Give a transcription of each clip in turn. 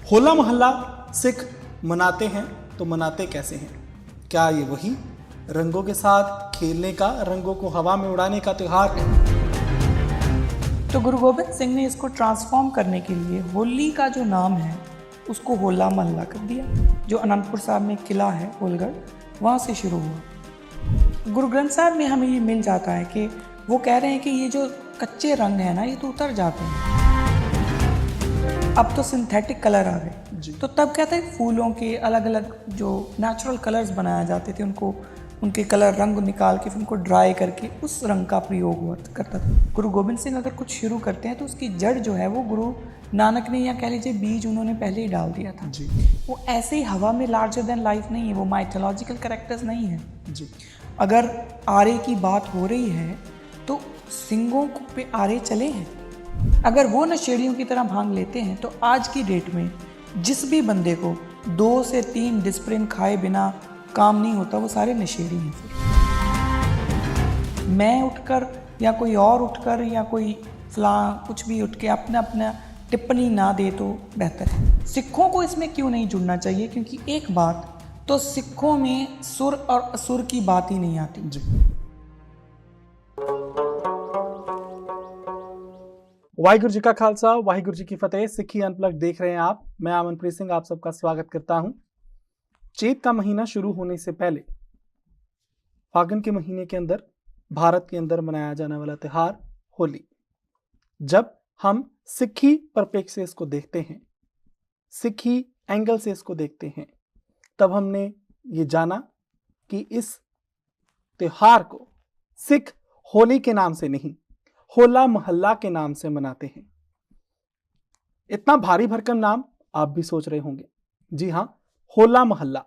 होला मोहल्ला सिख मनाते हैं तो मनाते कैसे हैं? क्या ये वही रंगों के साथ खेलने का, रंगों को हवा में उड़ाने का त्योहार है? तो गुरु गोबिंद सिंह ने इसको ट्रांसफॉर्म करने के लिए होली का जो नाम है उसको होला मोहल्ला कर दिया। जो अनंतपुर साहब में किला है होलगढ़, वहाँ से शुरू हुआ। गुरु ग्रंथ साहब में हमें ये मिल जाता है कि वो कह रहे हैं कि ये जो कच्चे रंग है ना, ये तो उतर जाते हैं, अब तो सिंथेटिक कलर आ गए। तो तब क्या था, फूलों के अलग अलग जो नेचुरल कलर्स बनाए जाते थे, उनको उनके कलर रंग निकाल के फिर उनको ड्राई करके उस रंग का प्रयोग हुआ करता था। गुरु गोबिंद सिंह अगर कुछ शुरू करते हैं तो उसकी जड़ जो है वो गुरु नानक ने, या कह लीजिए बीज उन्होंने पहले ही डाल दिया था जी। वो ऐसे ही हवा में लार्जर देन लाइफ नहीं है, वो माइथोलॉजिकल कैरेक्टर्स नहीं है जी। अगर आरे की बात हो रही है तो सिंगों पे आरे चले हैं। अगर वो नशेड़ियों की तरह भांग लेते हैं तो आज की डेट में जिस भी बंदे को 2 से 3 डिस्प्रिन खाए बिना काम नहीं होता, वो सारे नशेड़ी हैं। फिर मैं उठकर या कोई और उठकर या कोई फलां कुछ भी उठ के अपना अपना टिप्पणी ना दे तो बेहतर है। सिखों को इसमें क्यों नहीं जुड़ना चाहिए? क्योंकि एक बात तो सिखों में सुर और असुर की बात ही नहीं आती। जी। वाहिगुरु जी का खालसा, वाहिगुरु जी की फतेह। सिक्खी अनप्लग्ड देख रहे हैं आप। मैं अमनप्रीत सिंह आप सबका स्वागत करता हूं। चैत का महीना शुरू होने से पहले फागुन के महीने के अंदर भारत के अंदर मनाया जाने वाला त्योहार होली, जब हम सिक्खी परिप्रेक्ष्य से इसको देखते हैं, सिक्खी एंगल से इसको देखते हैं, तब हमने ये जाना कि इस त्योहार को सिख होली के नाम से नहीं, होला मोहल्ला के नाम से मनाते हैं। इतना भारी भरकम नाम आप भी सोच रहे होंगे। जी हां, होला मोहल्ला।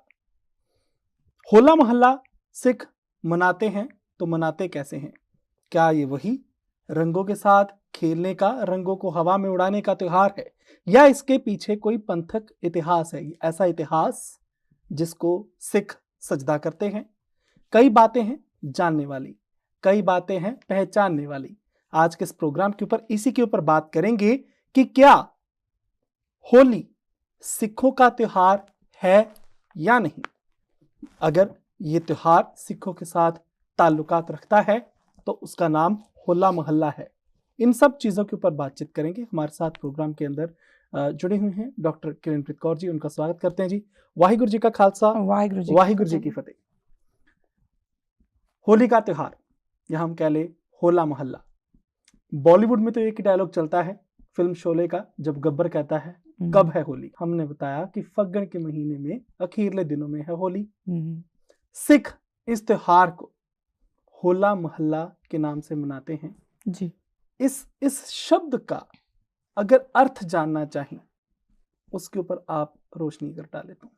होला मोहल्ला सिख मनाते हैं तो मनाते कैसे हैं? क्या ये वही रंगों के साथ खेलने का, रंगों को हवा में उड़ाने का त्योहार है, या इसके पीछे कोई पंथक इतिहास है? ऐसा इतिहास जिसको सिख सजदा करते हैं। कई बातें हैं जानने वाली, कई बातें हैं पहचानने वाली। आज के इस प्रोग्राम के ऊपर इसी के ऊपर बात करेंगे कि क्या होली सिखों का त्योहार है या नहीं। अगर ये त्योहार सिखों के साथ ताल्लुकात रखता है तो उसका नाम होला मोहल्ला है। इन सब चीजों के ऊपर बातचीत करेंगे। हमारे साथ प्रोग्राम के अंदर जुड़े हुए हैं डॉक्टर किरणप्रीत कौर जी, उनका स्वागत करते हैं जी। वाहिगुरु जी का खालसा, वाहिगुरु जी की फतेह। होली का त्योहार, या हम कह ले होला मोहल्ला। बॉलीवुड में तो एक ही डायलॉग चलता है फिल्म शोले का, जब गब्बर कहता है कब है होली। हमने बताया कि फग्गन के महीने में अखीरले दिनों में है होली। सिख इस त्योहार को होला मोहल्ला के नाम से मनाते हैं जी। इस शब्द का अगर अर्थ जानना चाहें, उसके ऊपर आप रोशनी कर डालें तो।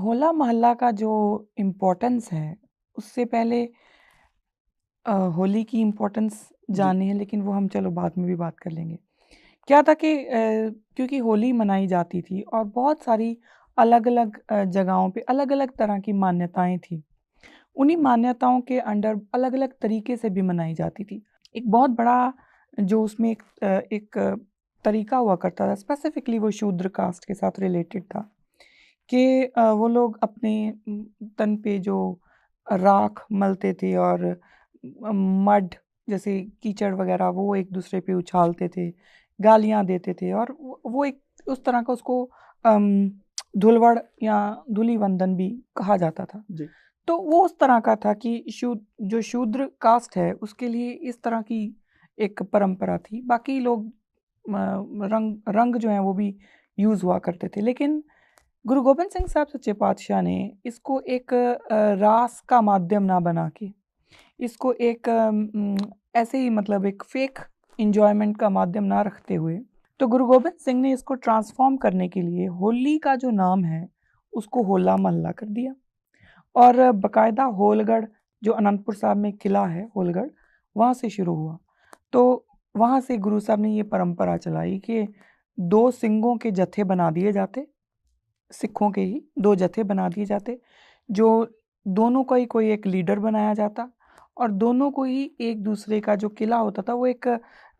होला मोहल्ला का जो इम्पोर्टेंस है, उससे पहले होली की इम्पोर्टेंस जाननी है, लेकिन वो हम चलो बाद में भी बात कर लेंगे। क्या था कि क्योंकि होली मनाई जाती थी और बहुत सारी अलग-अलग जगहों पे अलग-अलग तरह की मान्यताएं थी। उन्हीं मान्यताओं के अंडर अलग-अलग तरीके से भी मनाई जाती थी। एक बहुत बड़ा जो उसमें एक तरीका हुआ करता था, स्पेसिफिकली वो शूद्र कास्ट के साथ रिलेटेड था कि वो लोग अपने तन पे जो राख मलते थे और मड जैसे कीचड़ वगैरह वो एक दूसरे पे उछालते थे, गालियाँ देते थे, और वो एक उस तरह का उसको धुलवड़ या धूलिवंदन भी कहा जाता था। जी। तो वो उस तरह का था कि जो शूद्र कास्ट है उसके लिए इस तरह की एक परंपरा थी। बाकी लोग रंग जो हैं वो भी यूज़ हुआ करते थे, लेकिन गुरु गोबिंद सिंह साहब सच्चे पातशाह ने इसको एक रास का माध्यम ना बना के, इसको एक ऐसे ही मतलब एक फेक इंजॉयमेंट का माध्यम ना रखते हुए, तो गुरु गोबिंद सिंह ने इसको ट्रांसफॉर्म करने के लिए होली का जो नाम है उसको होला मोहल्ला कर दिया। और बाकायदा होलगढ़, जो अनंतपुर साहब में किला है होलगढ़, वहाँ से शुरू हुआ। तो वहाँ से गुरु साहब ने ये परंपरा चलाई कि 2 सिंगों के जत्थे बना दिए जाते, सिखों के ही 2 जत्थे बना दिए जाते, जो दोनों का ही कोई एक लीडर बनाया जाता, और दोनों को ही एक दूसरे का जो किला होता था वो एक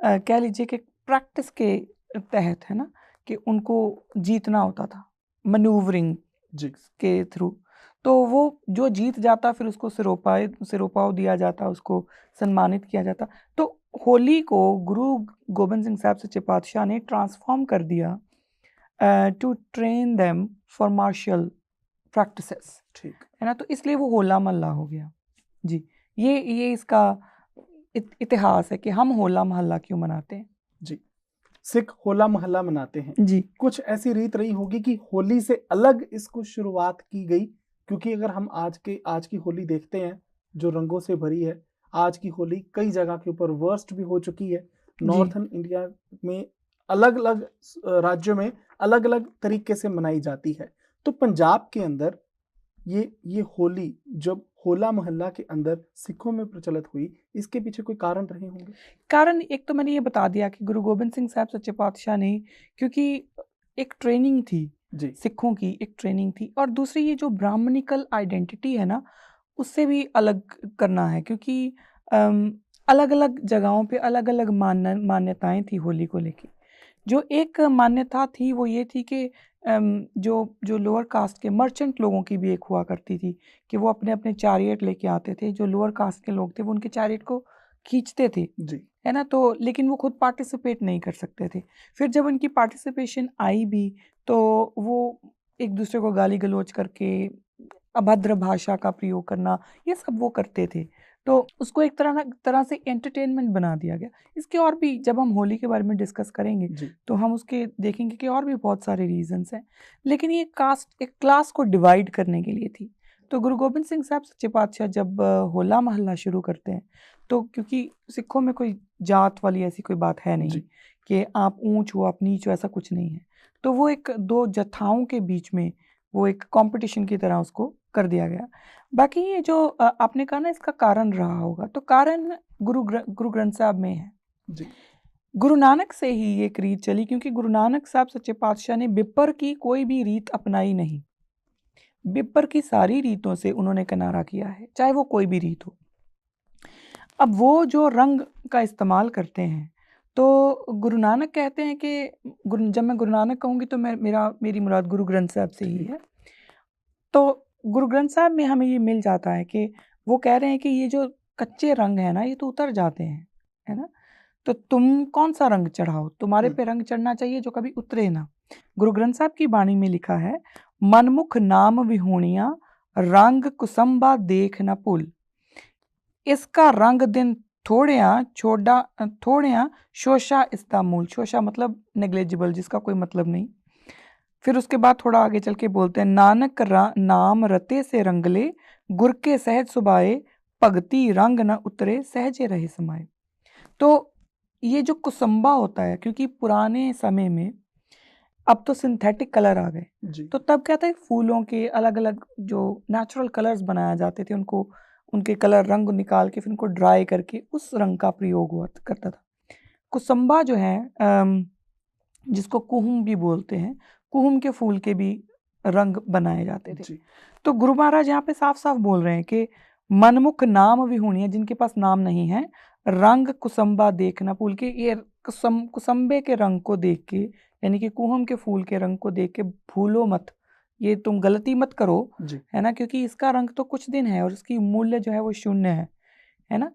कह लीजिए कि प्रैक्टिस के तहत, है ना, कि उनको जीतना होता था मैन्यूवरिंग जी के थ्रू। तो वो जो जीत जाता फिर उसको सिरोपाव दिया जाता, उसको सम्मानित किया जाता। तो होली को गुरु गोबिंद सिंह साहब सच्चे पातशाह ने ट्रांसफॉर्म कर दिया to train them for martial practices, ठीक। है ना। तो इसलिए वो होला महल्ला हो गया जी। ये इसका इतिहास है कि हम होला महल्ला क्यों मनाते हैं जी, सिख होला मोहल्ला मनाते हैं। जी। कुछ ऐसी रीत रही होगी कि होली से अलग इसको शुरुआत की गई, क्योंकि अगर हम आज की होली देखते हैं जो रंगों से भरी है, आज की होली कई जगह के ऊपर वर्स्ट भी हो चुकी है। नॉर्थन इंडिया में अलग अलग राज्यों में अलग अलग तरीके से मनाई जाती है। तो पंजाब के अंदर ये होली जब होला मोहल्ला के अंदर सिखों में प्रचलित हुई, इसके पीछे कोई कारण रहे होंगे? कारण एक तो मैंने ये बता दिया कि गुरु गोबिंद सिंह साहब सच्चे पातशाह ने, क्योंकि एक ट्रेनिंग थी जी सिखों की, एक ट्रेनिंग थी, और दूसरी ये जो ब्राह्मणिकल आइडेंटिटी है ना, उससे भी अलग करना है, क्योंकि अलग अलग जगहों पे अलग अलग मान्यताएं थी होली को लेके। जो एक मान्यता थी वो ये थी कि जो जो लोअर कास्ट के मर्चेंट लोगों की भी एक हुआ करती थी कि वो अपने अपने चैरियट लेके आते थे। जो लोअर कास्ट के लोग थे वो उनके चैरियट को खींचते थे, जी है ना। तो लेकिन वो खुद पार्टिसिपेट नहीं कर सकते थे। फिर जब उनकी पार्टिसिपेशन आई भी तो वो एक दूसरे को गाली गलौज करके अभद्र भाषा का प्रयोग करना, ये सब वो करते थे। तो उसको एक तरह से एंटरटेनमेंट बना दिया गया। इसके और भी जब हम होली के बारे में डिस्कस करेंगे जी तो हम उसके देखेंगे कि और भी बहुत सारे रीजंस हैं, लेकिन ये कास्ट एक क्लास को डिवाइड करने के लिए थी। तो गुरु गोबिंद सिंह साहब सच्चे पातशाह जब होला महल्ला शुरू करते हैं, तो क्योंकि सिखों में कोई जात वाली ऐसी कोई बात है नहीं जी कि आप ऊंच हो आप नीच हो, ऐसा कुछ नहीं है। तो वो एक दो जथाओं के बीच में वो एक कंपटीशन की तरह उसको कर दिया गया। बाकी ये जो आपने कहा ना इसका कारण रहा होगा, तो कारण गुरु ग्रंथ साहब में है। जी गुरु नानक से ही ये एक रीत चली, क्योंकि गुरु नानक साहब सच्चे पातशाह ने बिप्पर की कोई भी रीत अपनाई नहीं। बिप्पर की सारी रीतों से उन्होंने किनारा किया है, चाहे वो कोई भी रीत हो। अब वो जो रंग का इस्तेमाल करते हैं, तो गुरु नानक कहते हैं कि जब मैं गुरु नानक कहूँगी तो मेरी मुराद गुरु ग्रंथ साहब से ही है। तो गुरु ग्रंथ साहब में हमें ये मिल जाता है कि वो कह रहे हैं कि ये जो कच्चे रंग है ना, ये तो उतर जाते हैं, है ना। तो तुम कौन सा रंग चढ़ाओ, तुम्हारे पे रंग चढ़ना चाहिए जो कभी उतरे ना। गुरु ग्रंथ साहब की बाणी में लिखा है, मनमुख नाम विहोणिया रंग कुसुम्बा देख न पुल, इसका रंग दिन थोड़िया शोषा इसका मूल। शोषा मतलब नेग्लेजिबल, जिसका कोई मतलब नहीं। फिर उसके बाद थोड़ा आगे चल के बोलते हैं, नानक नाम रते से रंगले गुर के सहज सुबाए, भगति रंग न उतरे सहजे रहे समाए। तो ये जो कुसुम्बा होता है, क्योंकि पुराने समय में अब तो सिंथेटिक कलर आ गए, जी तो तब क्या था, फूलों के अलग अलग जो नेचुरल कलर्स बनाए जाते थे, उनको उनके कलर रंग निकाल के फिर उनको ड्राई करके उस रंग का प्रयोग हुआ करता था। कुसुम्बा जो है जिसको कुहुम भी बोलते हैं, कुहुम के फूल के भी रंग बनाए जाते थे। जी तो गुरु महाराज यहाँ पे साफ साफ बोल रहे हैं कि मनमुख नाम विहूणिया, जिनके पास नाम नहीं है, रंग कुसुम्बा देखना भूल के, ये कुसुम्बे के रंग को देख के, यानी कि कुहुम के फूल के रंग को देख के भूलो मत, ये तुम गलती मत करो, जी है ना, क्योंकि इसका रंग तो कुछ दिन है और इसकी मूल्य जो है वो शून्य है ना।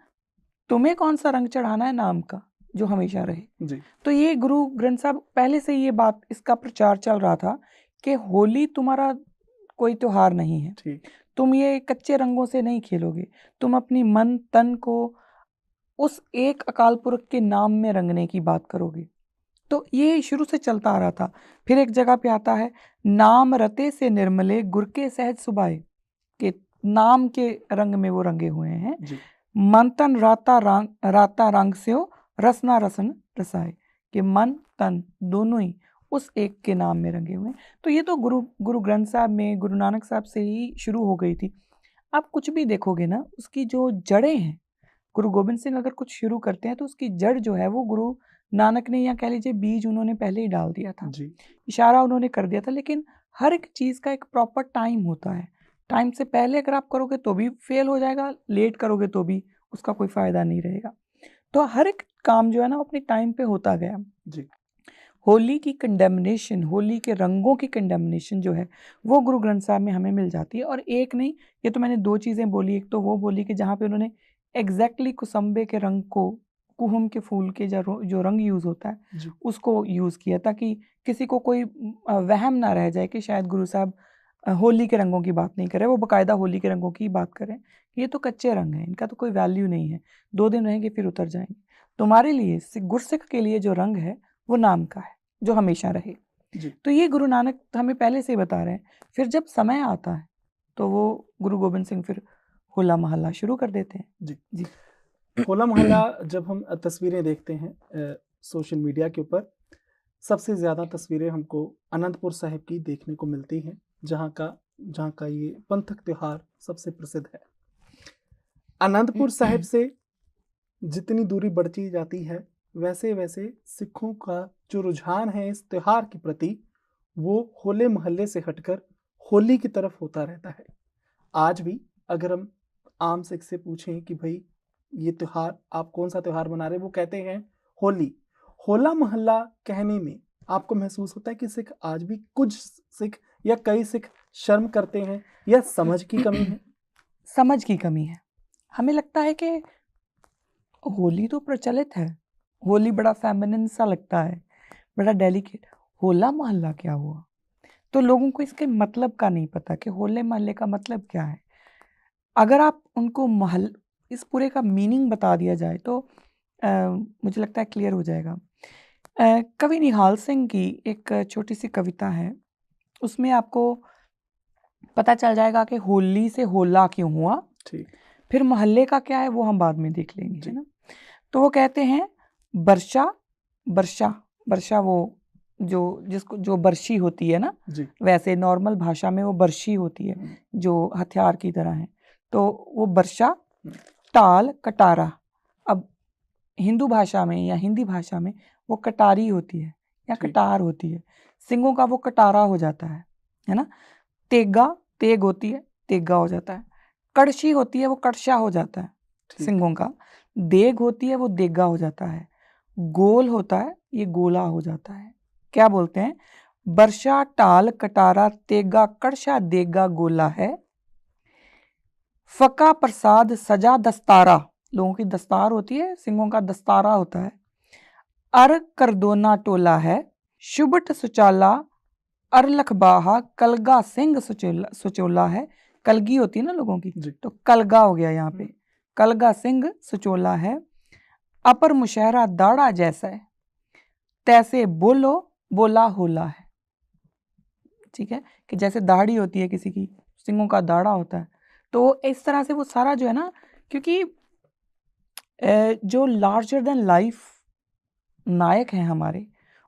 तुम्हें कौन सा रंग चढ़ाना है नाम का जो हमेशा रहे। जी तो ये गुरु ग्रंथ साहब पहले से ये बात, इसका प्रचार चल रहा था कि होली तुम्हारा कोई त्योहार नहीं है, ठीक तुम ये कच्चे रंगों से नहीं खेलोगे, तुम अपनी मन तन को उस एक अकाल पुरख के नाम में रंगने की बात करोगे। तो ये शुरू से चलता आ रहा था। फिर एक जगह पे आता है, नाम रते से निर्मले गुर के सहज सुबाए, के नाम के रंग में वो रंगे हुए हैं। जी मन तन राता रंग से हो रसना रसन रसाए, कि मन तन दोनों ही उस एक के नाम में रंगे हुए हैं। तो ये तो गुरु ग्रंथ साहब में गुरु नानक साहब से ही शुरू हो गई थी। आप कुछ भी देखोगे ना, उसकी जो जड़ें हैं, गुरु गोबिंद सिंह अगर कुछ शुरू करते हैं तो उसकी जड़ जो है वो गुरु नानक ने, या कह लीजिए बीज उन्होंने पहले ही डाल दिया था, जी इशारा उन्होंने कर दिया था। लेकिन हर एक चीज़ का एक प्रॉपर टाइम होता है। टाइम से पहले अगर आप करोगे तो भी फेल हो जाएगा, लेट करोगे तो भी उसका कोई फ़ायदा नहीं रहेगा। तो हर एक काम जो है ना अपने टाइम पे होता गया। जी होली की कंडेमनेशन, होली के रंगों की कंडेमनेशन जो है वो गुरु ग्रंथ साहब में हमें मिल जाती है। और एक नहीं, ये तो मैंने दो चीज़ें बोली। एक तो वो बोली कि जहाँ पे उन्होंने एग्जैक्टली कुसुम्बे के रंग को, कुहुम के फूल के जो रंग यूज़ होता है जी उसको यूज़ किया, ताकि किसी को कोई वहम ना रह जाए कि शायद गुरु साहब होली के रंगों की बात नहीं कर रहे, वो बाकायदा होली के रंगों की बात करें। ये तो कच्चे रंग हैं, इनका तो कोई वैल्यू नहीं है, 2 दिन रहेंगे फिर उतर जाएंगे। तुम्हारे लिए गुरसिख के लिए जो रंग है वो नाम का है, जो हमेशा रहे। जी तो ये गुरु नानक हमें पहले से ही बता रहे हैं। फिर जब समय आता है तो वो गुरु गोबिंद सिंह फिर होला महल्ला शुरू कर देते हैं। जी जी होला मोहल्ला, जब हम तस्वीरें देखते हैं सोशल मीडिया के ऊपर, सबसे ज़्यादा तस्वीरें हमको अनंतपुर साहिब की देखने को मिलती हैं, जहाँ का ये पंथक त्योहार सबसे प्रसिद्ध है। अनंतपुर साहिब से जितनी दूरी बढ़ती जाती है, वैसे वैसे सिखों का जो रुझान है इस त्योहार के प्रति, वो होले महल्ले से हटकर होली की तरफ होता रहता है। आज भी अगर हम आम सिख से पूछें कि भाई ये त्योहार, आप कौन सा त्योहार मना रहे हैं, वो कहते हैं होली। होला मोहल्ला कहने में आपको महसूस होता है कि सिख आज भी, कुछ सिख या कई सिख शर्म करते हैं या समझ की कमी है? समझ की कमी है। हमें लगता है कि होली तो प्रचलित है, होली बड़ा फेमिनिन सा लगता है, बड़ा डेलिकेट। होला मोहल्ला क्या हुआ? तो लोगों को इसके मतलब का नहीं पता कि होले मोहल्ले का मतलब क्या है। अगर आप उनको इस पूरे का मीनिंग बता दिया जाए तो मुझे लगता है क्लियर हो जाएगा। कवि निहाल सिंह की एक छोटी सी कविता है, उसमें आपको पता चल जाएगा कि होली से होला क्यों हुआ। ठीक। फिर मोहल्ले का क्या है वो हम बाद में देख लेंगे, जी। है ना। तो वो कहते हैं वर्षा, वर्षा, वर्षा वो जो बर्शी होती है ना, जी। वैसे नॉर्मल भाषा में वो बर्शी होती है जो हथियार की तरह है। तो वो वर्षा, टाल, कटारा। अब हिंदू भाषा में या हिंदी भाषा में वो कटारी होती है या ठीक। कटार होती है, सिंगों का वो कटारा हो जाता है ना। तेगा, तेग होती है, तेगा हो जाता है। कड़शी होती है, वो कड़शा हो जाता है ठीक। सिंगों का। देग होती है, वो देगा हो जाता है। गोल होता है, ये गोला हो जाता है। क्या बोलते हैं? वर्षा, टाल, कटारा, तेगा, कड़शा, देगा, गोला है। फका, प्रसाद, सजा, दस्तारा। लोगों की दस्तार होती है, सिंगों का दस्तारा होता है। अर करदोना टोला है। शुबट सुचाला, अरलखबाहा, कलगा सिंह सुचोला है। कलगी होती है ना लोगों की, जी। तो कलगा हो गया यहाँ पे। कलगा सिंह सुचोला है। अपर मुशहरा दाढ़ा जैसा है, तैसे बोलो बोला होला है। ठीक है, कि जैसे दाढ़ी होती है किसी की, सिंगों का दाढ़ा होता है। तो इस तरह से वो सारा जो है ना, क्योंकि जो लार्जर देन लाइफ नायक हैं हमारे,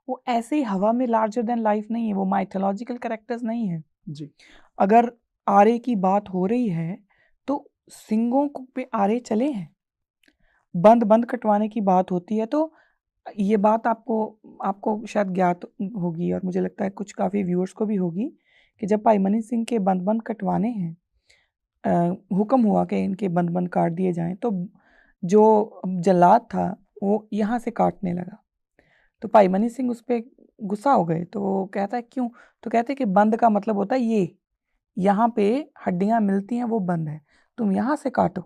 वो ऐसे ही हवा में लार्जर देन लाइफ नहीं है, वो माइथोलॉजिकल कैरेक्टर्स नहीं है जी। अगर आरे की बात हो रही है तो सिंगों पे आरे चले हैं। बंद बंद कटवाने की बात होती है तो ये बात आपको आपको शायद ज्ञात होगी, और मुझे लगता है कुछ काफ़ी व्यूअर्स को भी होगी, कि जब भाई मनी सिंह के बंद बंद कटवाने हैं, हुक्म हुआ कि इनके बंद बंद काट दिए जाएं, तो जो जल्लाद था वो यहाँ से काटने लगा। तो भाई मनी सिंह उस पर गुस्सा हो गए, तो वो कहता है क्यों? तो कहते हैं कि बंद का मतलब होता है ये, यहाँ पे हड्डियाँ मिलती हैं, वो बंद है, तुम यहाँ से काटो,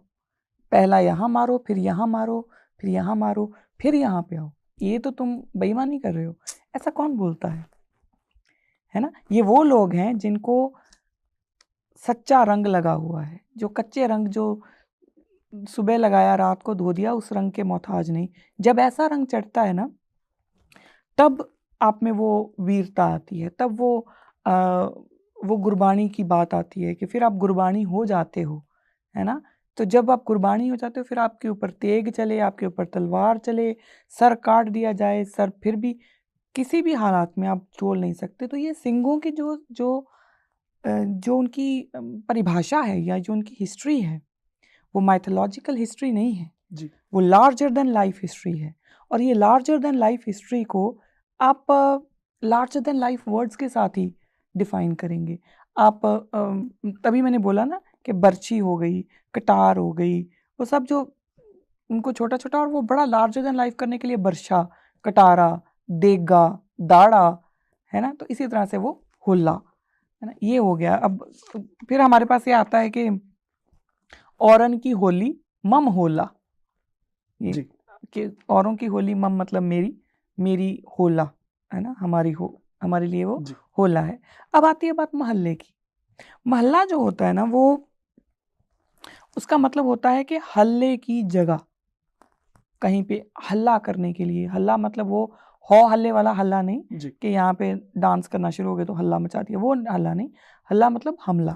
पहला यहाँ मारो, फिर यहाँ मारो, फिर यहाँ मारो, फिर यहाँ पे आओ, ये तो तुम बेईमानी कर रहे हो। ऐसा कौन बोलता है ना। ये वो लोग हैं जिनको सच्चा रंग लगा हुआ है, जो कच्चे रंग जो सुबह लगाया रात को धो दिया, उस रंग के मोहताज नहीं। जब ऐसा रंग चढ़ता है ना, तब आप में वो वीरता आती है, तब वो गुरबानी की बात आती है कि फिर आप गुरबानी हो जाते हो, है ना। तो जब आप कुर्बानी हो जाते हो, फिर आपके ऊपर तेग चले, आपके ऊपर तलवार चले, सर काट दिया जाए, सर फिर भी किसी भी हालात में आप छोड़ नहीं सकते। तो ये सिंगों की जो जो जो उनकी परिभाषा है या जो उनकी हिस्ट्री है, वो माइथोलॉजिकल हिस्ट्री नहीं है जी। वो लार्जर देन लाइफ हिस्ट्री है। और ये लार्जर देन लाइफ हिस्ट्री को आप लार्जर देन लाइफ वर्ड्स के साथ ही डिफाइन करेंगे आप। तभी मैंने बोला ना कि बर्ची हो गई, कटार हो गई, वो सब जो उनको छोटा छोटा और वो बड़ा लार्जर देन लाइफ करने के लिए बर्शा, कटारा, देगा, दाड़ा, है ना। तो इसी तरह से वो होला, है ना, ये हो गया। अब फिर हमारे पास ये आता है कि औरन की होली मम होला, ये जी कि औरों की होली मम मतलब मेरी, मेरी होला, है ना, हमारे लिए वो जी होला है। अब आती है बात मोहल्ले की। मोहल्ला जो होता है ना, वो उसका मतलब होता है कि हल्ले की जगह, कहीं पे हल्ला करने के लिए। हल्ला मतलब वो हो हल्ले वाला हल्ला नहीं, जी कि यहाँ पे डांस करना शुरू हो गए तो हल्ला मचा दिया, वो हल्ला नहीं। हल्ला मतलब हमला,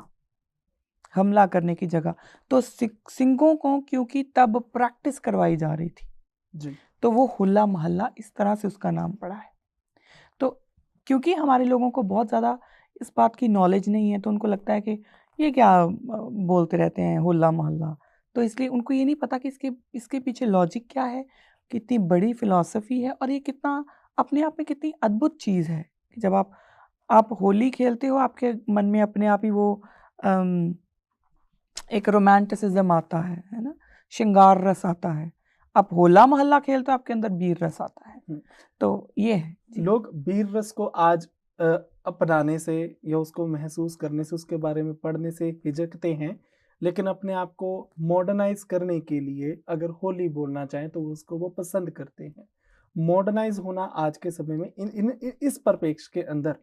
हमला करने की जगह। तो सिंगों को क्योंकि तब प्रैक्टिस करवाई जा रही थी, जी तो वो हुल्ला मोहल्ला इस तरह से उसका नाम पड़ा है। तो क्योंकि हमारे लोगों को बहुत ज़्यादा इस बात की नॉलेज नहीं है, तो उनको लगता है कि ये क्या बोलते रहते हैं हुल्ला मोहल्ला। तो इसलिए उनको ये नहीं पता कि इसके इसके पीछे लॉजिक क्या है, कितनी बड़ी फिलॉसफी है, और ये कितना अपने आप में कितनी अद्भुत चीज़ है कि जब आप होली खेलते हो, आपके मन में अपने आप ही वो अम, एक रोमांटिसिज्म आता है ना, श्रृंगार रस आता है। आप होला मोहल्ला खेलते हो, आपके अंदर वीर रस आता है। हम्म। तो ये है जी। लोग वीर रस को आज अपनाने से या उसको महसूस करने से, उसके बारे में पढ़ने से हिचकते हैं, लेकिन अपने आप को मॉडर्नाइज करने के लिए अगर होली बोलना चाहें तो उसको वो पसंद करते हैं। मॉडर्नाइज होना आज के समय में इस परिप्रेक्ष्य के अंदर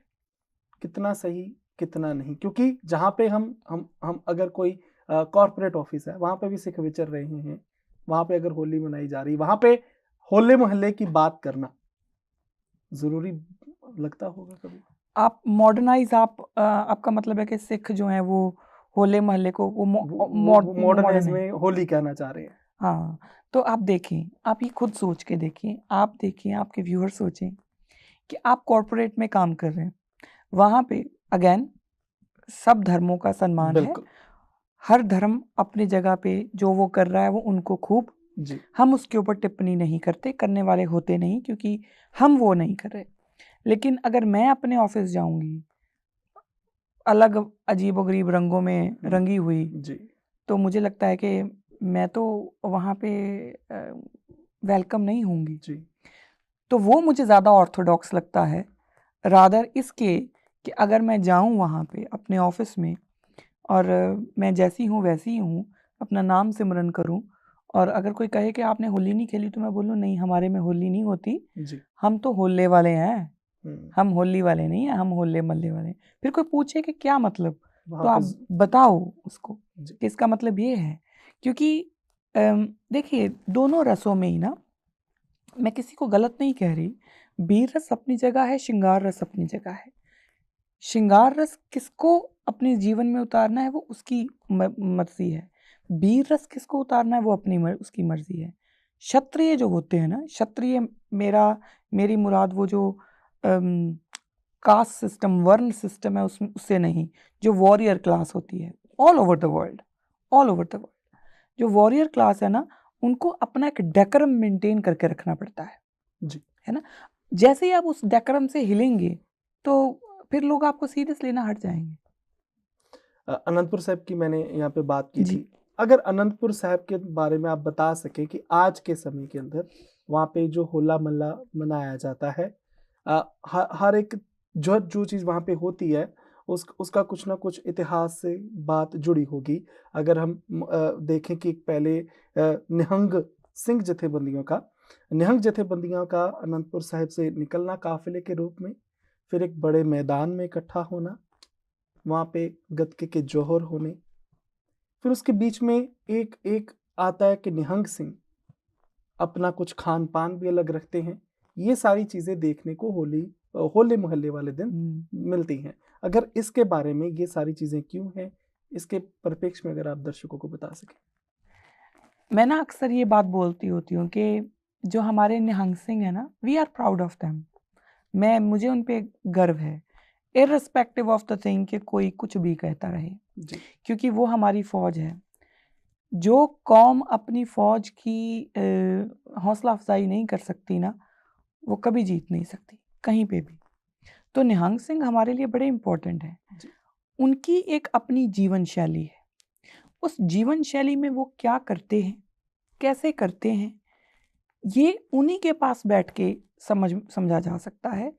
कितना सही कितना नहीं, क्योंकि जहाँ पे हम अगर कोई कॉरपोरेट ऑफिस है, वहां पे भी सिख विचर रहे हैं, वहां पे अगर होली मनाई जा रही, वहां पे होले मोहल्ले की बात करना जरूरी लगता होगा कभी? आप मॉडर्नाइज, आपका मतलब है कि सिख जो हैं वो होले मोहल्ले को वो वो मॉडर्नाइज मॉडर्न है। में होली कहना चाह रहे हैं। हाँ, तो आप देखें, आप ये खुद सोच के देखिए, आप देखिए, आपके व्यूअर सोचें कि आप कॉरपोरेट में काम कर रहे हैं, वहाँ पे अगेन सब धर्मों का सम्मान है। बिल्कुल हर धर्म अपनी जगह पे जो वो कर रहा है वो उनको खूब, जी हम उसके ऊपर टिप्पणी नहीं करते, करने वाले होते नहीं, क्योंकि हम वो नहीं कर रहे। लेकिन अगर मैं अपने ऑफिस जाऊंगी अलग अजीबोगरीब रंगों में रंगी हुई, जी तो मुझे लगता है कि मैं तो वहाँ पे वेलकम नहीं होंगी। जी तो वो मुझे ज़्यादा ऑर्थोडॉक्स लगता है, रादर इसके कि अगर मैं जाऊँ वहाँ पे अपने ऑफिस में और मैं जैसी हूँ वैसी ही हूँ, अपना नाम सिमरन करूँ, और अगर कोई कहे कि आपने होली नहीं खेली, तो मैं बोलूँ नहीं, हमारे में होली नहीं होती, जी हम तो होले वाले हैं, हम्म, हम होली वाले नहीं हैं, हम होले मल्ले वाले हैं। फिर कोई पूछे कि क्या मतलब, वहां तो पे आप बताओ उसको जी कि इसका मतलब ये है। क्योंकि देखिए दोनों रसों में ही ना, मैं किसी को गलत नहीं कह रही, वीर रस अपनी जगह है, श्रृंगार रस अपनी जगह है। श्रृंगार रस किसको अपने जीवन में उतारना है वो उसकी मर्जी है, वीर रस किसको उतारना है वो अपनी उसकी मर्जी है। क्षत्रिय जो होते हैं ना, क्षत्रिय, मेरा मेरी मुराद वो जो कास्ट सिस्टम, वर्ण सिस्टम है, उसमें उससे नहीं, जो वॉरियर क्लास होती है all over the world, all over the world, जो वॉरियर क्लास है ना, उनको अपना एक डेकोरम मेंटेन करके रखना पड़ता जी है ना। जैसे ही आप उस डेकोरम से हिलेंगे, तो फिर लोग आपको सीरियस लेना हट जाएंगे। अनंतपुर साहब की मैंने यहाँ पे बात की जी थी। अगर अनंतपुर साहब के बारे में आप बता सके कि आज के समय के अंदर वहाँ पे जो होला मोहल्ला मनाया जाता है, हर एक जो जो चीज़ वहाँ पे होती है, उसका कुछ ना कुछ इतिहास से बात जुड़ी होगी। अगर हम देखें कि पहले निहंग सिंह जथेबंदियों का अनंतपुर साहिब से निकलना काफिले के रूप में, फिर एक बड़े मैदान में इकट्ठा होना, वहाँ पे गतके के जौहर होने, फिर उसके बीच में एक एक आता है कि निहंग सिंह अपना कुछ खान पान भी अलग रखते हैं। ये सारी चीजें देखने को होले मोहल्ले वाले दिन मिलती हैं। अगर इसके बारे में, ये सारी चीजें क्यों हैं, इसके परिप्रेक्ष्य में अगर आप दर्शकों को बता सकें। मैं ना अक्सर ये बात बोलती होती हूँ कि जो हमारे निहंग सिंह है ना, we are proud of them. मुझे उन पे गर्व है, इररिस्पेक्टिव ऑफ द थिंग कि कोई कुछ भी कहता रहे, जी क्योंकि वो हमारी फौज है। जो कौम अपनी फौज की हौसला अफजाई नहीं कर सकती ना, वो कभी जीत नहीं सकती कहीं पे भी। तो निहंग सिंह हमारे लिए बड़े इंपॉर्टेंट हैं। जी उनकी एक अपनी जीवन शैली है, उस जीवन शैली में वो क्या करते हैं, कैसे करते हैं, ये उन्हीं के पास बैठ के समझा जा सकता है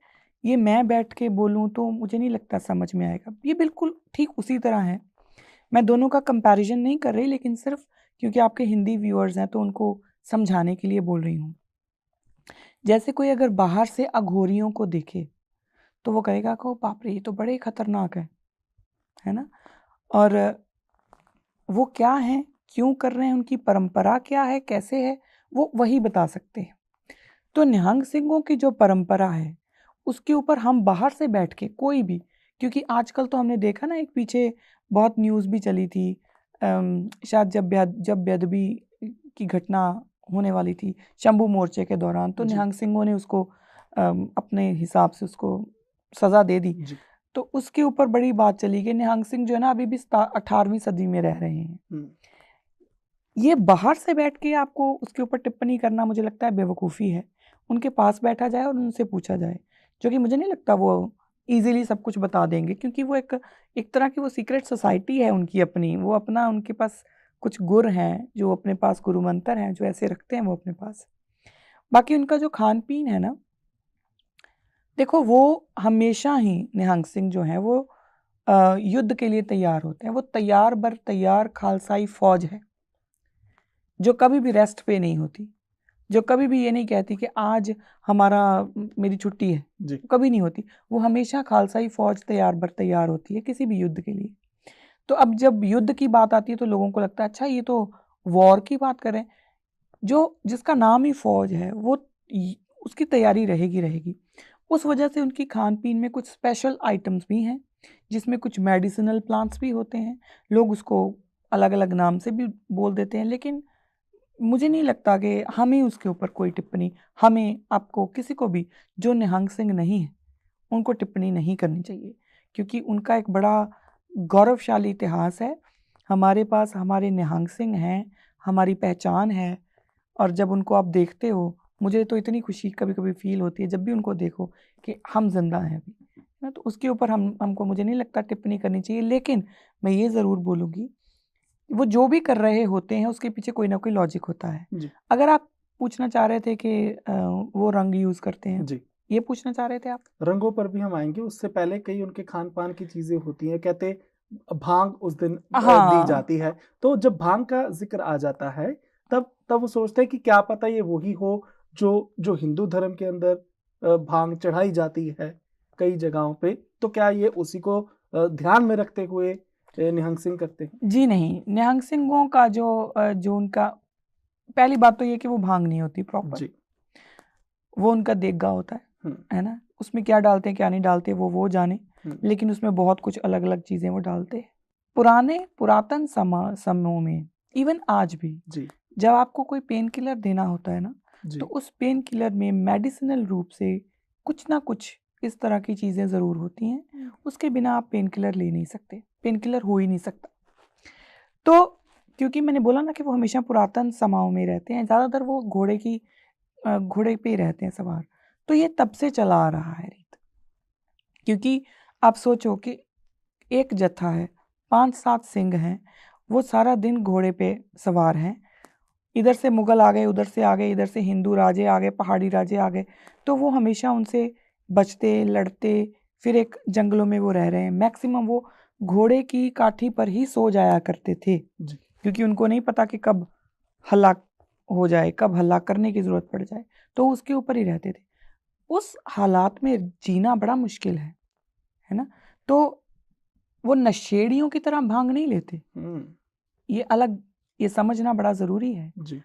ये मैं बैठ के बोलूँ तो मुझे नहीं लगता समझ में आएगा। ये बिल्कुल ठीक उसी तरह है। मैं दोनों का कंपैरिजन नहीं कर रही, लेकिन सिर्फ क्योंकि आपके हिंदी व्यूअर्स हैं तो उनको समझाने के लिए बोल रही हूँ। जैसे कोई अगर बाहर से अघोरियों को देखे तो वो कहेगा कि बाप रे, ये तो बड़े खतरनाक है ना? और वो क्या हैं, क्यों कर रहे हैं, उनकी परंपरा क्या है, कैसे है, वो वही बता सकते हैं। तो निहंग सिंहों की जो परंपरा है उसके ऊपर हम बाहर से बैठ के कोई भी, क्योंकि आजकल तो हमने देखा ना, एक पीछे बहुत न्यूज़ भी चली थी, शायद जब बेदबी की घटना होने वाली थी शंभू मोर्चे के दौरान, तो जी निहंग सिंहों ने उसको अपने हिसाब से उसको सज़ा दे दी। जी। तो उसके ऊपर बड़ी बात चली कि निहंग सिंह जो है ना अभी भी 18वीं सदी में रह रहे हैं। हम्म, ये बाहर से बैठ के आपको उसके ऊपर टिप्पणी करना मुझे लगता है बेवकूफ़ी है। उनके पास बैठा जाए और उनसे पूछा जाए, जो कि मुझे नहीं लगता वो ईज़िली सब कुछ बता देंगे, क्योंकि वो एक एक तरह की वो सीक्रेट सोसाइटी है उनकी अपनी। वो अपना, उनके पास कुछ गुर हैं, जो अपने पास गुरु मंत्र हैं, जो ऐसे रखते हैं वो अपने पास। बाकी उनका जो खान-पीन है ना, देखो वो हमेशा ही निहंग सिंह जो हैं वो युद्ध के लिए तैयार होते हैं। वो तैयार बर तैयार खालसाई फ़ौज है, जो कभी भी रेस्ट पे नहीं होती। जो कभी भी ये नहीं कहती कि आज हमारा मेरी छुट्टी है, जी कभी नहीं होती। वो हमेशा खालसाई फ़ौज तैयार बर तैयार होती है किसी भी युद्ध के लिए। तो अब जब युद्ध की बात आती है तो लोगों को लगता है अच्छा ये तो वॉर की बात कर रहे हैं। जो जिसका नाम ही फ़ौज है वो उसकी तैयारी रहेगी रहेगी। उस वजह से उनकी खान-पीन में कुछ स्पेशल आइटम्स भी हैं, जिसमें कुछ मेडिसिनल प्लांट्स भी होते हैं। लोग उसको अलग-अलग नाम से भी बोल देते हैं, लेकिन मुझे नहीं लगता कि हमें उसके ऊपर कोई टिप्पणी, हमें, आपको, किसी को भी जो निहंग सिंह नहीं है, उनको टिप्पणी नहीं करनी चाहिए, क्योंकि उनका एक बड़ा गौरवशाली इतिहास है। हमारे पास हमारे निहंग सिंह हैं, हमारी पहचान है, और जब उनको आप देखते हो, मुझे तो इतनी खुशी कभी-कभी फ़ील होती है जब भी उनको देखो कि हम ज़िंदा हैं अभी, है ना? तो उसके ऊपर हमको मुझे नहीं लगता टिप्पणी करनी चाहिए, लेकिन मैं ये ज़रूर बोलूँगी, वो जो भी कर रहे होते हैं उसके पीछे कोई ना कोई लॉजिक होता है। जी अगर आप पूछना चाह रहे थे कि वो रंग यूज़ करते हैं, जी। ये पूछना चाह रहे थे आप? रंगों पर भी हम आएंगे, उससे पहले कई उनके खान पान की चीजें होती हैं। कहते भांग उस दिन दी हाँ। जाती है। तो जब भांग का जिक्र आ जाता है, तब तब वो सोचते हैं कि क्या पता ये वही हो जो जो हिंदू धर्म के अंदर भांग चढ़ाई जाती है कई जगहों पे। तो क्या ये उसी को ध्यान में रखते हुए निहंग सिंह करते हैं? जी नहीं, निहंग सिंहों का जो उनका, पहली बात तो ये कि वो भांग नहीं होती प्रॉपर, जी। वो उनका देगा होता हम्म है ना? उसमें क्या डालते हैं, क्या नहीं डालते, वो जाने, हम्म। लेकिन उसमें बहुत कुछ अलग-अलग चीज़ें वो डालते हैं। पुरातन समयों में, इवन आज भी, जी जब आपको कोई पेन किलर देना होता है ना, तो जी उस पेन किलर में मेडिसिनल रूप से कुछ ना कुछ इस तरह की चीज़ें ज़रूर होती हैं। उसके बिना आप पेन किलर ले नहीं सकते, पेन किलर हो ही नहीं सकता। तो क्योंकि मैंने बोला ना कि वो हमेशा पुरातन समाओं में रहते हैं, ज़्यादातर वो घोड़े पे ही रहते हैं सवार। तो ये तब से चला आ रहा है रीत। क्योंकि आप सोचो कि एक जत्था है, 5-7 सिंह हैं, वो सारा दिन घोड़े पे सवार हैं। इधर से मुगल आ गए, उधर से आ गए, इधर से हिंदू राजे आ गए, पहाड़ी राजे आ गए, तो वो हमेशा उनसे बचते, लड़ते, फिर एक जंगलों में वो रह रहे हैं। मैक्सिमम वो घोड़े की काठी पर ही सो जाया करते थे, जी क्योंकि उनको नहीं पता कि कब हल्ला हो जाए, कब हल्ला करने की ज़रूरत पड़ जाए, तो उसके ऊपर ही रहते थे। उस हालात में जीना बड़ा मुश्किल है ना? तो वो नशेड़ियों की तरह भांग नहीं लेते, हम्म। ये समझना बड़ा ज़रूरी है। जी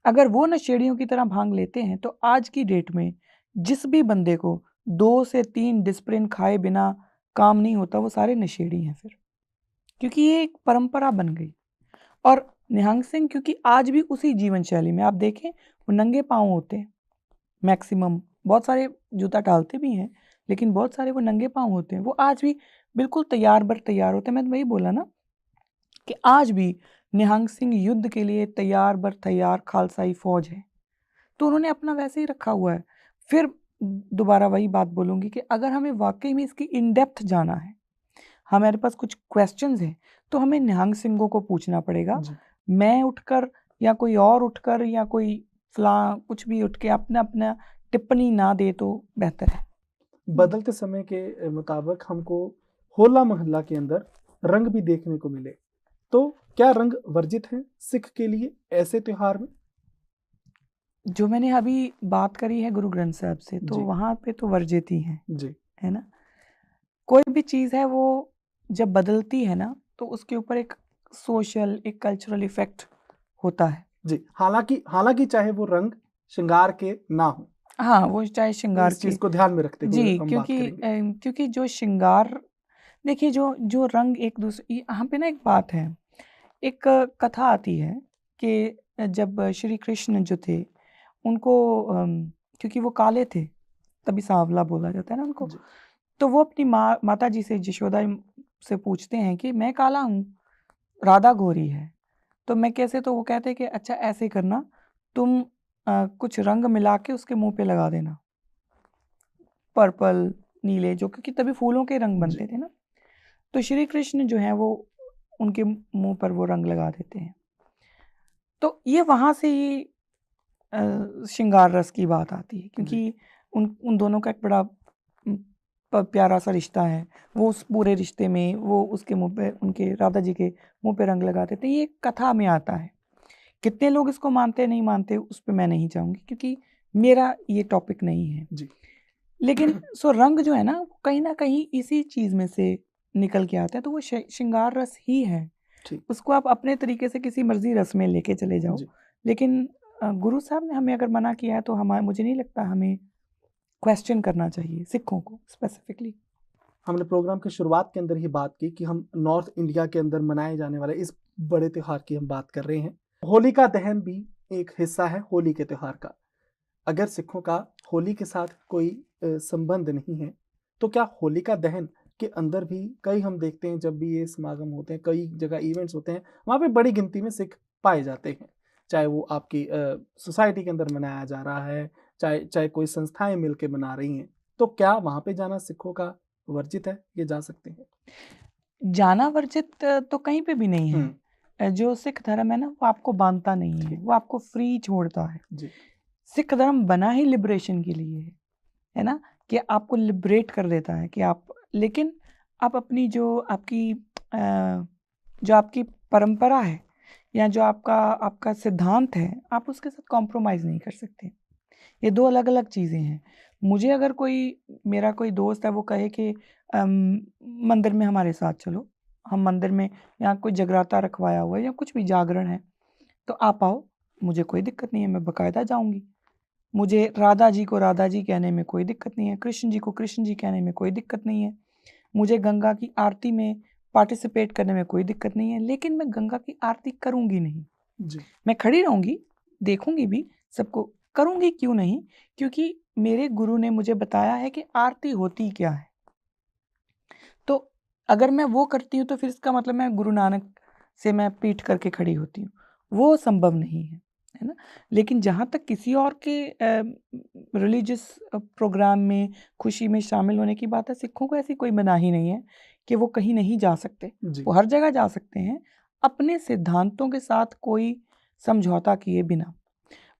अगर वो नशेड़ियों की तरह भांग लेते हैं तो आज की डेट में जिस भी बंदे को 2 से 3 डिस्प्रिन खाए बिना काम नहीं होता, वो सारे नशेड़ी हैं फिर, क्योंकि ये एक परंपरा बन गई। और निहंग सिंह क्योंकि आज भी उसी जीवन शैली में, आप देखें वो नंगे पाँव होते हैं मैक्सिमम, बहुत सारे जूता डालते भी हैं, लेकिन बहुत सारे वो नंगे पाँव होते हैं। वो आज भी बिल्कुल तैयार बर तैयार होते हैं। मैंने वही बोला ना कि आज भी निहंग सिंह युद्ध के लिए तैयार बर तैयार खालसाई फौज है, तो उन्होंने अपना वैसे ही रखा हुआ है। फिर दोबारा वही बात बोलूँगी कि अगर हमें वाक़ई में इसकी इन डेप्थ जाना है, हमारे पास कुछ क्वेश्चंस हैं, तो हमें निहंग सिंहों को पूछना पड़ेगा। जी। मैं उठकर या कोई और उठकर या कोई कुछ भी उठ के अपना-अपना टिप्पणी ना दे तो बेहतर है। बदलते समय के मुताबिक हमको होला मोहल्ला के अंदर रंग भी देखने को मिले, तो क्या रंग वर्जित है सिख के लिए ऐसे त्योहार में? जो मैंने अभी बात करी है गुरु ग्रंथ साहब से, तो जी वहाँ पे तो वर्जित ही है जी है ना? कोई भी चीज़ है वो जब बदलती है ना, तो उसके ऊपर एक सोशल, एक कल्चरल इफ़ेक्ट होता है। जी, हालांकि चाहे वो रंग श्रृंगार के ना हो, हाँ, वो चाहे श्रृंगार इस के, चीज को ध्यान में रखते हुए जी, हम बात क्योंकि करेंगे। क्योंकि जो श्रृंगार, देखिए जो जो रंग एक दूसरे, यहाँ पे ना एक बात है, एक कथा आती है कि जब श्री कृष्ण जो थे उनको क्योंकि वो काले थे, तभी सांवला बोला जाता है ना उनको, जी तो वो अपनी माता जी से, यशोदा से पूछते हैं कि मैं काला हूँ, राधा गोरी है, तो मैं कैसे? तो वो कहते हैं कि अच्छा ऐसे करना, तुम कुछ रंग मिला के उसके मुंह पे लगा देना, पर्पल, नीले, जो क्योंकि तभी फूलों के रंग जी बनते थे ना। तो श्री कृष्ण जो है वो उनके मुंह पर वो रंग लगा देते हैं। तो ये वहाँ से ही श्रृंगार रस की बात आती है, जी क्योंकि उन उन दोनों का एक बड़ा प्यारा सा रिश्ता है। वो उस पूरे रिश्ते में वो उसके मुंह पे, उनके राधा जी के मुंह पे रंग लगाते थे। ये कथा में आता है। कितने लोग इसको मानते नहीं मानते उस पे मैं नहीं जाऊंगी, क्योंकि मेरा ये टॉपिक नहीं है। जी लेकिन सो रंग जो है ना कहीं ना कहीं इसी चीज में से निकल के आता है, तो वो श्रृंगार रस ही है। ठीक। उसको आप अपने तरीके से किसी मर्जी रस में लेके चले जाओ, जी लेकिन गुरु साहब ने हमें अगर मना किया है तो हमारे, मुझे नहीं लगता हमें क्वेश्चन करना चाहिए सिखों को स्पेसिफिकली। हमने प्रोग्राम की शुरुआत के अंदर ही बात की कि हम नॉर्थ इंडिया के अंदर मनाए जाने वाले इस बड़े त्योहार की हम बात कर रहे हैं। होलिका दहन भी एक हिस्सा है होली के त्योहार का। अगर सिखों का होली के साथ कोई संबंध नहीं है, तो क्या होलिका दहन के अंदर भी कई हम देखते हैं जब भी ये समागम होते हैं, कई जगह इवेंट्स होते हैं, वहाँ पे बड़ी गिनती में सिख पाए जाते हैं। चाहे वो आपकी सोसाइटी के अंदर मनाया जा रहा है, चाहे चाहे कोई संस्थाएं मिलकर मना रही हैं, तो क्या वहाँ पे जाना सिखों का वर्जित है? ये जा सकते हैं? जाना वर्जित तो कहीं पे भी नहीं है। हम्म। जो सिख धर्म है ना वो आपको बांधता नहीं है, ठीक। वो आपको फ्री छोड़ता है। जी सिख धर्म बना ही लिबरेशन के लिए है ना, कि आपको लिबरेट कर देता है कि आप, लेकिन आप अपनी जो आपकी जो आपकी परंपरा है या जो आपका आपका सिद्धांत है, आप उसके साथ कॉम्प्रोमाइज़ नहीं कर सकते। ये दो अलग अलग चीज़ें हैं। मुझे अगर कोई, मेरा कोई दोस्त है वो कहे कि मंदिर में हमारे साथ चलो, हम मंदिर में, यहाँ कोई जगराता रखवाया हुआ है या कुछ भी जागरण है, तो आप आओ, मुझे कोई दिक्कत नहीं है, मैं बाकायदा जाऊंगी। मुझे राधा जी को राधा जी कहने में कोई दिक्कत नहीं है, कृष्ण जी को कृष्ण जी कहने में कोई दिक्कत नहीं है, मुझे गंगा की आरती में पार्टिसिपेट करने में कोई दिक्कत नहीं है, लेकिन मैं गंगा की आरती करूंगी नहीं। जी मैं खड़ी रहूंगी, देखूंगी भी सबको, करूंगी क्यों नहीं? क्योंकि मेरे गुरु ने मुझे बताया है कि आरती होती क्या है। तो अगर मैं वो करती हूँ तो फिर इसका मतलब मैं गुरु नानक से मैं पीठ करके खड़ी होती हूँ, वो संभव नहीं है ना। लेकिन जहाँ तक किसी और के रिलीजियस प्रोग्राम में, खुशी में शामिल होने की बात है, सिखों को ऐसी कोई मनाही नहीं है कि वो कहीं नहीं जा सकते। जी वो हर जगह जा सकते हैं, अपने सिद्धांतों के साथ कोई समझौता किए बिना।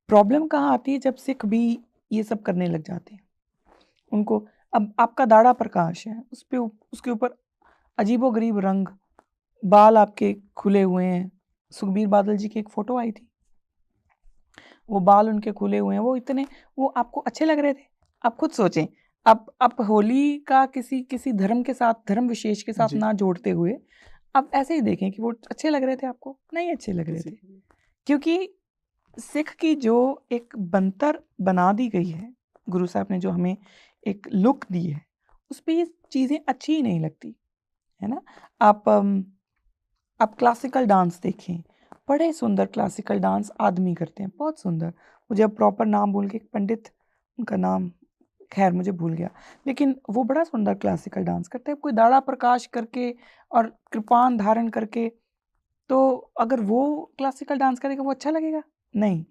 प्रॉब्लम कहाँ आती है? जब सिख भी ये सब करने लग जाते हैं। उनको, अब आपका दाढ़ा प्रकाश है, उस पे उसके ऊपर अजीबोगरीब रंग, बाल आपके खुले हुए हैं। सुखबीर बादल जी की एक फोटो आई थी, वो बाल उनके खुले हुए हैं, वो इतने, वो आपको अच्छे लग रहे थे। आप खुद सोचें, आप होली का किसी किसी धर्म के साथ, धर्म विशेष के साथ जी ना जोड़ते हुए आप ऐसे ही देखें कि वो अच्छे लग रहे थे आपको? नहीं अच्छे लग रहे किसी थे। क्योंकि सिख की जो एक बनतर बना दी गई है, गुरु साहब ने जो हमें एक लुक दी है, उस पे ये चीज़ें अच्छी ही नहीं लगती, है ना। आप क्लासिकल डांस देखें, बड़े सुंदर क्लासिकल डांस आदमी करते हैं, बहुत सुंदर। मुझे अब प्रॉपर नाम भूल के, पंडित उनका नाम, खैर मुझे भूल गया, लेकिन वो बड़ा सुंदर क्लासिकल डांस करते हैं। कोई दाढ़ा प्रकाश करके और कृपान धारण करके, तो अगर वो क्लासिकल डांस करेगा वो अच्छा लगेगा? नहीं।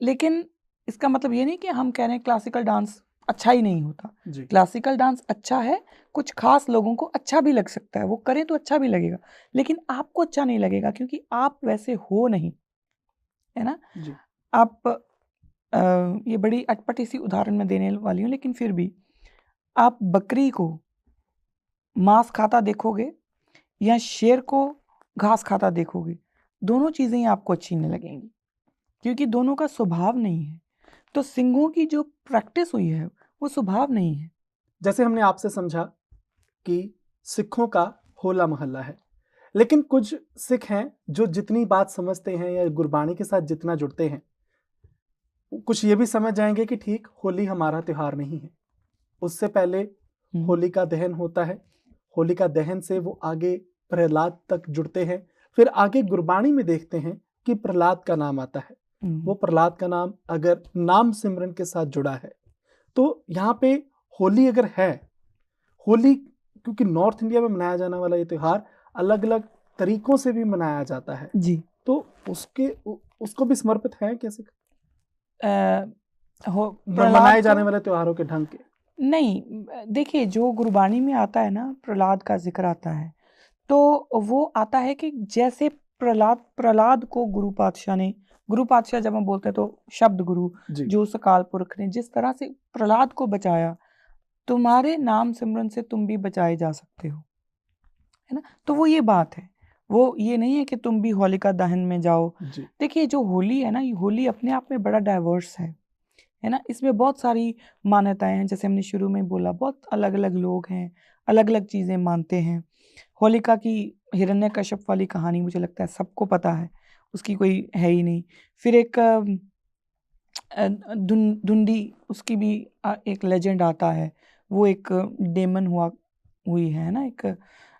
लेकिन इसका मतलब ये नहीं कि हम कह रहे हैं क्लासिकल डांस अच्छा ही नहीं होता। जी क्लासिकल डांस अच्छा है, कुछ खास लोगों को अच्छा भी लग सकता है, वो करें तो अच्छा भी लगेगा, लेकिन आपको अच्छा नहीं लगेगा क्योंकि आप वैसे हो नहीं, है ना। जी आप ये बड़ी अटपटी सी उदाहरण मैं देने वाली हूँ, लेकिन फिर भी आप बकरी को मांस खाता देखोगे या शेर को घास खाता देखोगे, दोनों चीज़ें ही आपको अच्छी नहीं लगेंगी, क्योंकि दोनों का स्वभाव नहीं है। तो सिंगों की जो प्रैक्टिस हुई है वो स्वभाव नहीं है। जैसे हमने आपसे समझा कि सिखों का होला मोहल्ला है, लेकिन कुछ सिख हैं जो जितनी बात समझते हैं या गुरबाणी के साथ जितना जुड़ते हैं, कुछ ये भी समझ जाएंगे कि ठीक होली हमारा त्योहार नहीं है, उससे पहले होली का दहन होता है। होली का दहन से वो आगे प्रहलाद तक जुड़ते हैं, फिर आगे गुरबाणी में देखते हैं कि प्रहलाद का नाम आता है। वो प्रहलाद का नाम अगर नाम सिमरन के साथ जुड़ा है, तो यहाँ पे होली अगर है, होली क्योंकि नॉर्थ इंडिया में मनाया जाने वाला ये त्योहार अलग अलग तरीकों से भी मनाया जाता है जी, तो उसको भी समर्पित है कैसे प्रहलाद मनाए को जाने वाले त्योहारों के ढंग के? नहीं, देखिए जो गुरबाणी में आता है ना, प्रहलाद का जिक्र आता है, तो वो आता है कि जैसे प्रहलाद को गुरु पातशाह जब हम बोलते हैं तो शब्द गुरु, जी जो उस अकाल पुरख ने जिस तरह से प्रहलाद को बचाया, तुम्हारे नाम सिमरन से तुम भी बचाए जा सकते हो, है ना। तो वो ये बात है, वो ये नहीं है कि तुम भी होलिका दहन में जाओ। जी देखिए जो होली है ना, ये होली अपने आप में बड़ा डाइवर्स है ना। इसमें बहुत सारी मान्यताएं हैं, जैसे हमने शुरू में बोला, बहुत अलग अलग लोग हैं, अलग अलग चीज़ें मानते हैं। होलिका की हिरण्यकश्यप वाली कहानी मुझे लगता है सबको पता है, उसकी कोई है ही नहीं। फिर एक धुंडी, उसकी भी एक लेजेंड आता है, वो एक डेमन हुई है ना, एक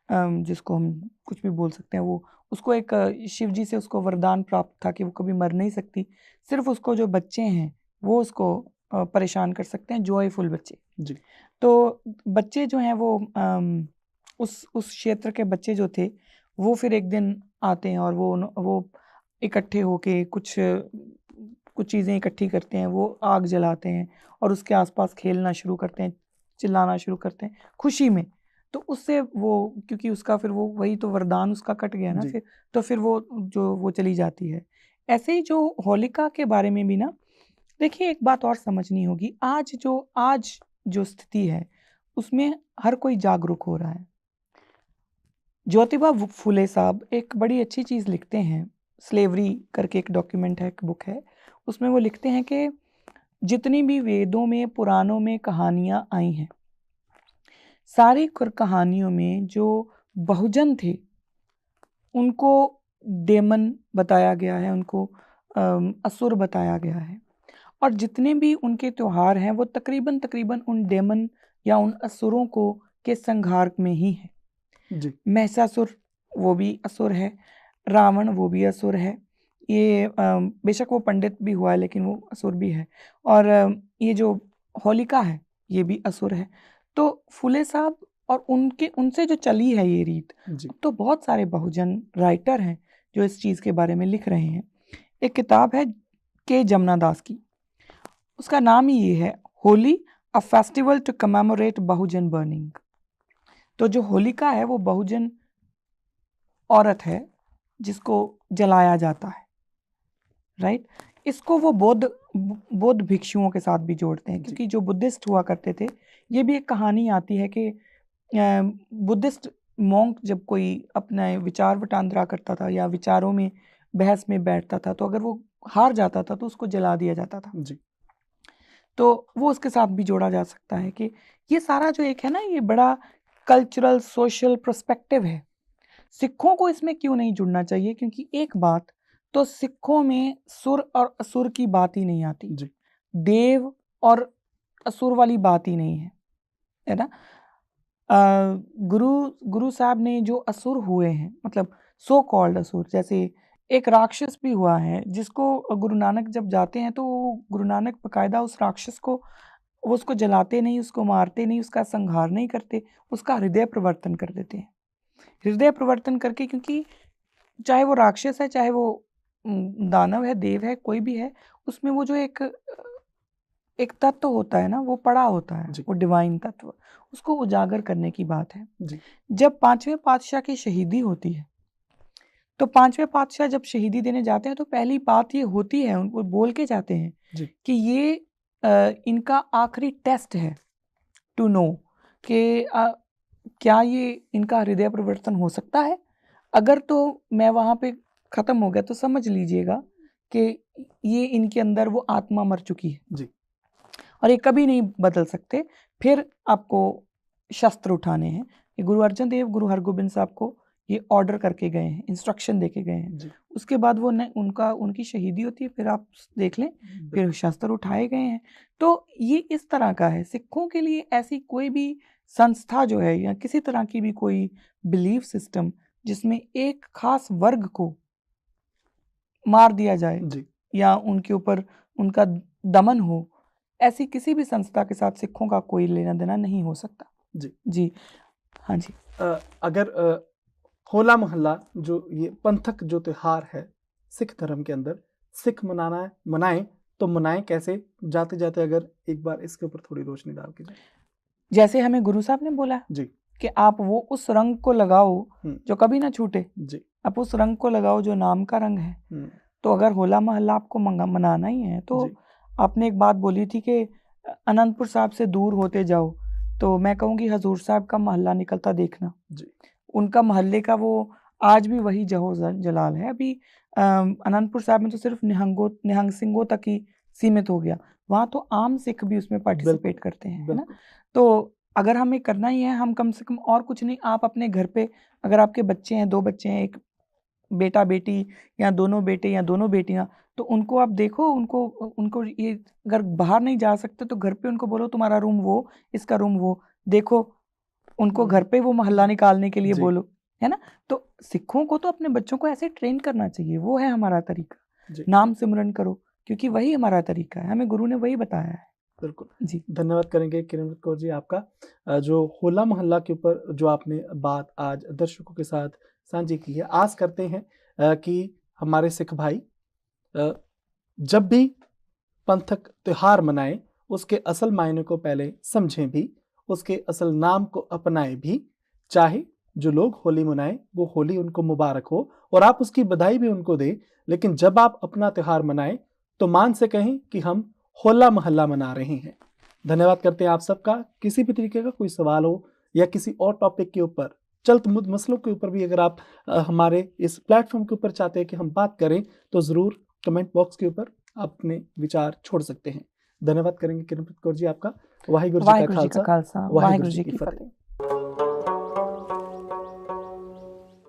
जिसको हम कुछ भी बोल सकते हैं। वो उसको एक शिव जी से उसको वरदान प्राप्त था कि वो कभी मर नहीं सकती, सिर्फ उसको जो बच्चे हैं वो उसको परेशान कर सकते हैं, जॉयफुल बच्चे। जी तो बच्चे जो हैं वो उस क्षेत्र के बच्चे जो थे, वो फिर एक दिन आते हैं और वो इकट्ठे होके कुछ चीज़ें इकट्ठी करते हैं, वो आग जलाते हैं और उसके आसपास खेलना शुरू करते हैं, चिल्लाना शुरू करते हैं खुशी में। तो उससे वो, क्योंकि उसका फिर वो वही तो वरदान उसका कट गया ना जी फिर, तो फिर वो चली जाती है। ऐसे ही जो होलिका के बारे में भी ना, देखिए एक बात और समझनी होगी, आज जो स्थिति है उसमें हर कोई जागरूक हो रहा है। ज्योतिबा फुले साहब एक बड़ी अच्छी चीज़ लिखते हैं, स्लेवरी करके एक डॉक्यूमेंट है, एक बुक है, उसमें वो लिखते हैं कि जितनी भी वेदों में, पुराणों में कहानियाँ आई हैं, सारी कहानियों में जो बहुजन थे उनको डेमन बताया गया है, उनको असुर बताया गया है। और जितने भी उनके त्योहार हैं वो तकरीबन तकरीबन उन डेमन या उन असुरों को के संहार में ही है। जी महिषासुर वो भी असुर है, रावण वो भी असुर है, ये बेशक वो पंडित भी हुआ है लेकिन वो असुर भी है, और ये जो होलिका है ये भी असुर है। तो फुले साहब और उनसे जो चली है ये रीत, जी अब तो बहुत सारे बहुजन राइटर हैं जो इस चीज़ के बारे में लिख रहे हैं। एक किताब है के जमुना दास की, उसका नाम ही ये है, Holi a festival to commemorate Bahujan burning. तो जो होलिका है वो बहुजन औरत है जिसको जलाया जाता है, राइट। इसको वो बौद्ध भिक्षुओं के साथ भी जोड़ते हैं, क्योंकि जो बुद्धिस्ट हुआ करते थे, ये भी एक कहानी आती है कि बुद्धिस्ट मॉन्क जब कोई अपना विचार वटांदरा करता था या विचारों में बहस में बैठता था, तो अगर वो हार जाता था तो उसको जला दिया जाता था। जी तो वो उसके साथ भी जोड़ा जा सकता है कि ये सारा जो एक है ना, ये बड़ा कल्चरल सोशल पर्सपेक्टिव है। सिखों को इसमें क्यों नहीं जुड़ना चाहिए, क्योंकि एक बात तो सिखों में सुर और असुर की बात ही नहीं आती, जी देव और असुर वाली बात ही नहीं है ना। गुरु साहब ने जो असुर हुए हैं, मतलब सो कॉल्ड असुर, जैसे एक राक्षस भी हुआ है जिसको गुरु नानक जब जाते हैं तो गुरु नानक बकायदा उस राक्षस को, वो उसको जलाते नहीं, उसको मारते नहीं, उसका संहार नहीं करते, उसका हृदय परिवर्तन कर देते हैं। हृदय परिवर्तन करके, क्योंकि चाहे वो राक्षस है, चाहे वो दानव है, देव है, कोई भी है, उसमें वो जो एक तत्व होता है ना, वो पड़ा होता है, जी वो डिवाइन तत्व, उसको उजागर करने की बात है। जी जब पांचवें पातशाह की शहीदी होती है, तो पांचवें पातशाह जब शहीदी देने जाते हैं तो पहली बात ये होती है, उनको बोल के जाते हैं जी कि ये इनका आखिरी टेस्ट है टू नो कि क्या ये इनका हृदय परिवर्तन हो सकता है? अगर तो मैं वहाँ पे ख़त्म हो गया तो समझ लीजिएगा कि ये इनके अंदर वो आत्मा मर चुकी है जी। और ये कभी नहीं बदल सकते। फिर आपको शस्त्र उठाने हैं। ये गुरु अर्जन देव, गुरु हरगोबिंद साहब को ये ऑर्डर करके गए हैं, इंस्ट्रक्शन देके गए हैं। जी। उसके बाद वो उनकी शहीदी होती है, फिर आप देख लें, फिर शस्त्र उठाए गए हैं। तो ये इस तरह का है। सिखों के लिए ऐसी कोई भी संस्था जो है या किसी तरह की भी कोई बिलीफ सिस्टम जिसमें एक खास वर्ग को मार दिया जाए जी। या उनके ऊपर उनका दमन हो, ऐसी किसी भी संस्था के साथ सिखों का कोई लेना देना नहीं हो सकता। जी। जी हाँ जी। अगर होला मोहल्ला जो ये पंथक जो त्योहार है सिख धर्म के अंदर, सिख मनाएं तो मनाएं कैसे? जाते जाते अगर एक बार इसके ऊपर थोड़ी रोशनी डाल के जाए। जैसे हमें गुरु साहब ने बोला जी कि आप वो उस रंग को लगाओ जो कभी ना छूटे। जी। आप उस रंग को लगाओ जो नाम का रंग है। तो अगर होला मोहल्ला आपको मनाना ही है तो आपने एक बात बोली थी कि अनंतपुर साहब से दूर होते जाओ, तो मैं कहूँगी हजूर साहब का मोहल्ला निकलता देखना। जी। उनका मोहल्ले का वो आज भी वही जहो जलाल है। अभी अनंतपुर साहब में तो सिर्फ निहंग सिंहों तक ही सीमित हो गया, वहाँ तो आम सिख भी उसमें पार्टिसिपेट करते हैं, है ना। तो अगर हमें करना ही है, हम कम से कम और कुछ नहीं, आप अपने घर पे अगर आपके बच्चे हैं, 2 बच्चे हैं, एक बेटा बेटी या दोनों बेटे या दोनों बेटियां, तो उनको आप देखो, उनको ये अगर बाहर नहीं जा सकते तो घर पे उनको बोलो तुम्हारा रूम वो, इसका रूम वो, देखो उनको घर पे वो मोहल्ला निकालने के लिए बोलो, है ना। तो सिखों को तो अपने बच्चों को ऐसे ट्रेन करना चाहिए, वो है हमारा तरीका। नाम सिमरन करो, क्योंकि वही हमारा तरीका है, हमें गुरु ने वही बताया है। बिल्कुल जी। धन्यवाद करेंगे किरणमृत कौर जी आपका, जो होला मोहल्ला के ऊपर जो आपने बात आज दर्शकों के साथ साझी की है। आस करते हैं कि हमारे सिख भाई जब भी पंथक त्योहार मनाएं उसके असल मायने को पहले समझें भी, उसके असल नाम को अपनाएं भी। चाहे जो लोग होली मनाएं वो होली उनको मुबारक हो और आप उसकी बधाई भी उनको दें, लेकिन जब आप अपना त्योहार मनाएं तो मान से कहें कि हम होला मोहल्ला मना रहे हैं। धन्यवाद करते हैं आप सबका। किसी भी तरीके का कोई सवाल हो या किसी और टॉपिक के ऊपर, चलत मसलों के ऊपर भी अगर आप हमारे इस प्लेटफॉर्म के ऊपर चाहते हैं कि हम बात करें तो जरूर कमेंट बॉक्स के ऊपर अपने विचार छोड़ सकते हैं। धन्यवाद करेंगे किरणमृत कौर जी आपका। वाहिगुरू जी का खालसा, वाहिगुरू जी की फतेह।